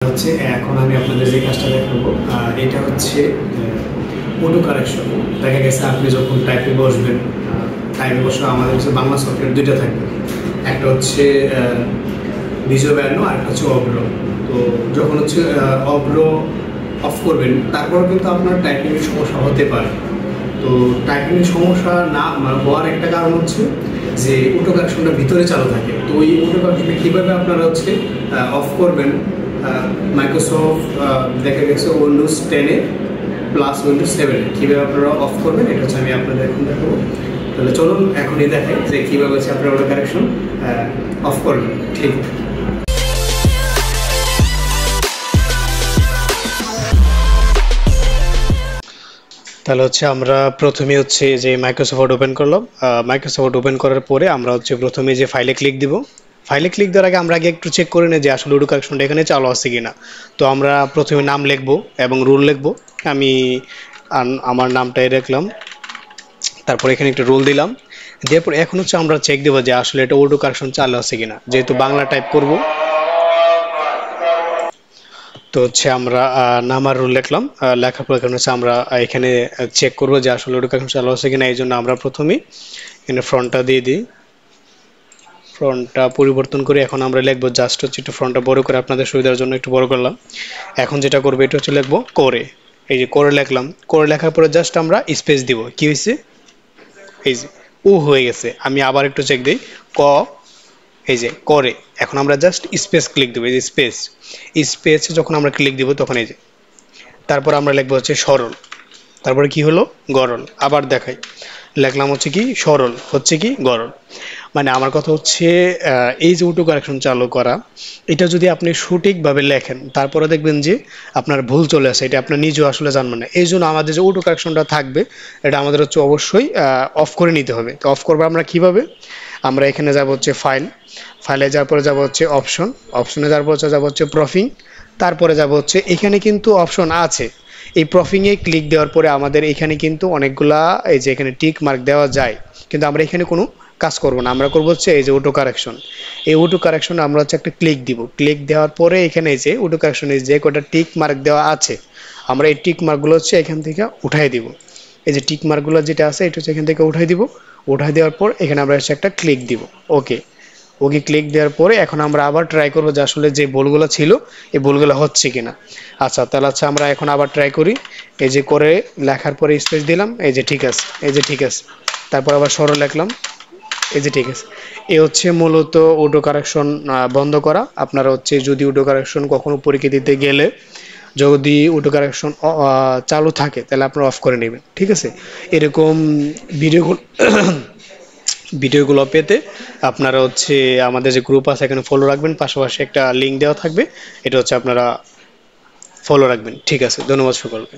হচ্ছে এখন আমি আপনাদের যে কাজটা দেখাবো এটা হচ্ছে অটো কারেকশন। দেখা গেছে আপনি যখন টাইপে বসবেন, টাইপে বসে আমাদের হচ্ছে বাংলা সফটওয়্যার দুইটা থাকবে, একটা হচ্ছে ভিজুয়াল ব্যানো আর একটা হচ্ছে অব্রো। তো যখন হচ্ছে অব্রো অফ করবেন তারপর কিন্তু আপনার টাইপিংয়ের সমস্যা হতে পারে। তো টাইপিংয়ের সমস্যা না হওয়ার একটা কারণ হচ্ছে যে অটো কারেকশনটা ভিতরে চালু থাকে। তো ওই অটো কারেকশনটা কীভাবে আপনারা হচ্ছে অফ করবেন, মাইক্রোসফট দেখা গেছে উইন্ডোজ 10-এ প্লাস উইন্ডোজ 7-এ কীভাবে আপনারা অফ করবেন এটা হচ্ছে আমি আপনাদের এখন দেখাবো। তাহলে চলুন এখনই দেখাই যে কীভাবে হচ্ছে আপনারা অটো কারেকশন অফ করবেন। ঠিক তাহলে হচ্ছে আমরা প্রথমে হচ্ছে যে মাইক্রোসফট ওপেন করলাম। মাইক্রোসফট ওপেন করার পরে আমরা হচ্ছে প্রথমে যে ফাইলে ক্লিক দিব। ফাইলে ক্লিক দেওয়ার আগে আমরা একটু চেক করে নিই যে আসলে অটো কারেকশনটা এখানে চালু আছে কিনা। তো আমরা প্রথমে নাম লিখবো এবং রুল লিখবো। আমি আমার নামটাই রাখলাম, তারপর এখানে একটা রুল দিলাম, দেওয়ার পর এখন হচ্ছে আমরা চেক দেবো যে আসলে এটা অটো কারেকশন চালু আছে কিনা। যেহেতু বাংলা টাইপ করব, তো হচ্ছে আমরা নাম আর রুল লিখলাম। লেখার পর এখানে হচ্ছে আমরা এখানে চেক করবো যে আসলে অটো কারেকশন চালু আছে কিনা। এই জন্য আমরা প্রথমেই এখানে ফ্রন্টটা দিয়ে দিই, ফ্রন্টটা পরিবর্তন করে এখন আমরা লিখবো জাস্ট হচ্ছে একটু ফ্রন্টটা বড় করে আপনাদের সুবিধার জন্য একটু বড় করলাম। এখন যেটা করবো এটা হচ্ছে লিখবো করে। এই যে করে লিখলাম, করে লেখার পরে জাস্ট আমরা স্পেস দিব। কি হয়েছে? এই যে ও হয়ে গেছে। আমি আবার একটু চেক দিই, ক, এই যে করে। এখন আমরা জাস্ট স্পেস ক্লিক দেবো। এই যে স্পেস, স্পেস যখন আমরা ক্লিক দিব তখন এই যে, তারপর আমরা লিখবো হচ্ছে সরল, তারপরে কি হলো গরল। আবার দেখাই, লিখলাম হচ্ছে কি সরল, হচ্ছে কি গরল। মানে আমার কথা হচ্ছে এই যে অটো কারেকশন চালু করা, এটা যদি আপনি সঠিকভাবে লেখেন তারপরে দেখবেন যে আপনার ভুল চলে আসে, এটা আপনার নিজেও আসলে জানবেন না। এই জন্য আমাদের যে অটো কারেকশনটা থাকবে এটা আমাদের হচ্ছে অবশ্যই অফ করে নিতে হবে। তো অফ করবো আমরা কিভাবে? আমরা এখানে যাব হচ্ছে ফাইল, ফাইলে যাওয়ার পরে যাব হচ্ছে অপশন, অপশনে যাওয়ার পর যাব হচ্ছে প্রফিং, তারপরে যাব হচ্ছে এখানে কিন্তু অপশন আছে। এই প্রফিংয়ে ক্লিক দেওয়ার পরে আমাদের এখানে কিন্তু অনেকগুলা এই যে এখানে টিক মার্ক দেওয়া যায়, কিন্তু আমরা এখানে কোনো কাজ করব না। আমরা করব হচ্ছে এই যে অটো কারেকশন। এই অটো কারেকশন আমরা হচ্ছে একটা ক্লিক দিব। ক্লিক দেওয়ার পরে এখানে এই যে অটো কারেকশনে যে কটা টিক মার্ক দেওয়া আছে আমরা এই টিক মার্কগুলো হচ্ছে এখান থেকে উঠাই দিব। এই যে টিক মার্কগুলো যেটা আছে এটা হচ্ছে এখান থেকে উঠাই দিব। উঠাই দেওয়ার পর এখানে আমরা হচ্ছে একটা ক্লিক দিব। ওকে, ওকে ক্লিক দেওয়ার পরে এখন আমরা আবার ট্রাই করবো যে আসলে যে ভুলগুলো ছিল এই ভুলগুলো হচ্ছে কিনা। আচ্ছা, তাহলে আচ্ছা আমরা এখন আবার ট্রাই করি। এই যে করে লেখার পরে স্পেস দিলাম, এই যে ঠিক আছে, এই যে ঠিক আছে, তারপর আবার সরল লিখলাম, এই যে ঠিক আছে। এ হচ্ছে মূলত অটো কারেকশন বন্ধ করা। আপনারা হচ্ছে যদি অটো কারেকশন কখনো পরীক্ষা দিতে গেলে যদি অটো কারেকশন চালু থাকে তাহলে আপনারা অফ করে নেবেন, ঠিক আছে। এরকম ভিডিওগুলো পেতে আপনারা হচ্ছে আমাদের যে গ্রুপ আছে এখানে ফলো রাখবেন, পাশাপাশি একটা লিঙ্ক দেওয়া থাকবে, এটা হচ্ছে আপনারা ফলো রাখবেন। ঠিক আছে, ধন্যবাদ সকলকে।